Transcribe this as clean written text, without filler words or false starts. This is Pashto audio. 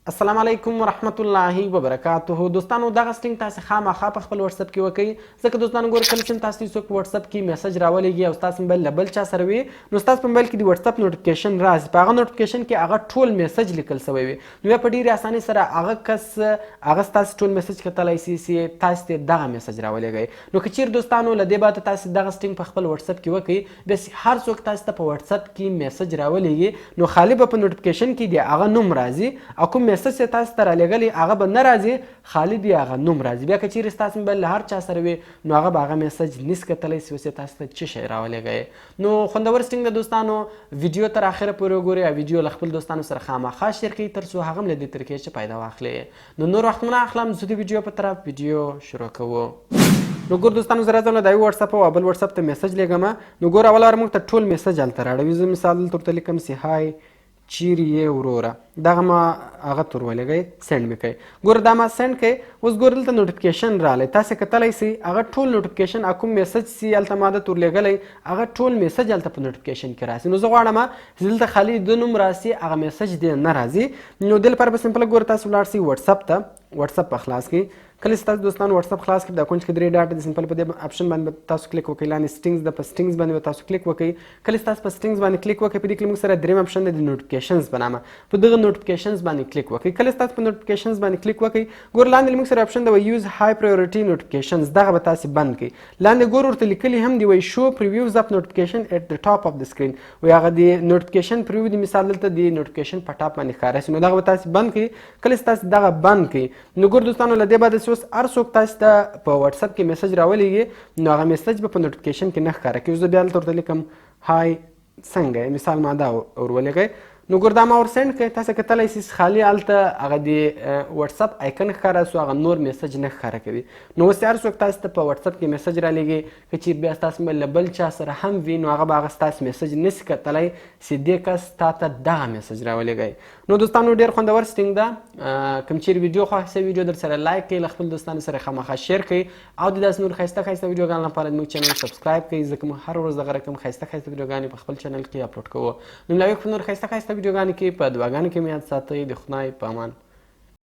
السلام علیکم ورحمت الله وبرکاته. دوستانو دغه سټینګ تاسو خامخا په خپل واتس اپ کې وکړئ، ځکه دوستانو ګور کله چې تاسو څوک واتس اپ کې میسج راولېږي او تاسو موبایل له بل چا سره وي، نو تاسو په موبایل کې د واتس اپ نوټیفیکیشن راځي، په هغه نوټیفیکیشن کې هغه ټول میسج لیکل شوی وي، نو بیا په ډېرې اسانۍ سره هغه کس هغه ستاسو ټول میسج کتلی سي چې تاسو ته دغه میسج راولېږئ. نو که چیرې دوستانو له دې بعده تاسو دغه سټینګ په خپل واتس اپ کې وکړئ، بیا هر څوک تاسو ته په واتس اپ کې میسج راولېږي، نو خالي به په نوټیفیکیشن کې د هغه نوم راځي او کوم میسج چې تاسو ته لګلی هغه به نه راځي، خالي دی هغه نوم راځي. بیا که چیرې ستاسو موبایل له هر چا سره وي، نو هغه به هغه میسج نس کتلی سي چې تاسو ته څه شی راولېږئ. نو خوندور سټینګ د دوستانو ویډیو تر اخره پورې وګورئ او ویډیو له خپل دوستانو سره خامخا شیر کړئ تر څو هغه هم له دې طریقې څخه فایده واخلي. نو نور وخت مو نه اخلم، زه د ویډیو په طرف ویډیو شروع کوو. نو ګور دوستانو زه راځم د یو واتس اپ او بل واتس اپ ته میسج لیږم. نو ګور اول موږ ته ټول میسج هلته راړوي. زه مثال دلته ورته لیکم سي هاي چیرې یې وروره، دغه ما هغه تور ولګئ، سینډ مې کوئ. ګوره دا ما سینډ کوئ. اوس ګوره دلته نوټیفیکیشن راغلی، تاسې کتلی سئ هغه ټول نوټیفیکیشن کوم میسج سي هلته ما ده تور لیږلی، هغه ټول میسج هلته په نوټیفیکیشن کې راسي. نو زه غواړم چې دلته خالي د نوم راسي، هغه میسج دې نه راځي. نو دې لپاره به سمپله ګوره تاسو ولاړ سئ واتس اپ ته، واتس اپ په خلاص کړئ. کله چې تاسو دوستانو واتس اپ خلاص کړئ، د اکونټ کې 3 ډاټ دي، سمپل په دې اپشن باندې تاسو کلیک وکړئ، لاندې سټینګز د په سټینګز باندې تاسو کلیک وکړئ. کله چې تاسو په سټینګز باندې کلیک وکړئ، په دې کې موږ سره دریم اپشن دی د نوټیفیکیشنز په نامه، په دغه نوټیفیکیشنز باندې کلیک وکړئ. کله چې تاسو په نوټیفیکیشنز باندې کلیک وکړئ، ګور لاندې موږ سره اپشن دی یوز های پرایورټي نوټیفیکیشنز، دغه به تاسو بند کړئ. لاندې ګور ورته لیکلي هم دی شو پریویوز اف نوټیفیکیشن ایٹ د ټاپ اف د سکرین، وایي هغه د نوټیفیکیشن پریویو دی، مثال دلته د نوټیفیکیشن په ټاپ باندې ښکاره شي، نو دغه به تاسو بند کړئ. کله چې تاسو دغه بند کړئ، نو ګور دوستانو له دې بعد اوس هر څوک تاسو ته په واتس اپ کې میسج راولېږي، نو هغه میسج به په نوټیفیکیشن کې نه ښکاره کوي. زه بیا دلته ورته لیکم هاي څنګه، مثال ما دا ورولېږئ. نو ګور دا ما ور سینډ کړئ، تاسو کتلی سئ خالي هلته هغه د واتس اپ آیکن ښکاره سو، هغه نور میسج نه ښکاره کوي. نو اوس هر څوک تاسو ته په واتس اپ کې میسج رالیږي، که چیرې بیا ستاسو موبایل له بل چا سره هم وي، نو هغه به هغه ستاسو میسج نسي کتلی چې دې کس تا ته دغه میسج راولېږئ. نو دوستانو ډېر خوندور سټینګ ده. کوم چیرې ویډیو خوښ شوي ویډیو در سره لایک کړئ، له خپل دوستانو سره خامخا شیر کړئ او د داسې نور ښایسته ښایسته ویډیوګانو لپاره زموږ چینل سبسکرایب کړئ، ځکه موږ هر ورځ دغه رقم ښایسته ښایسته ویډیوګانې په خپل چینل کې اپلوډ کوو. نو ملاوي په نور ښایسته ښایسته ویډیوګانو کې په دعاګانو کې مې یاد ساتئ. د خدای په امان.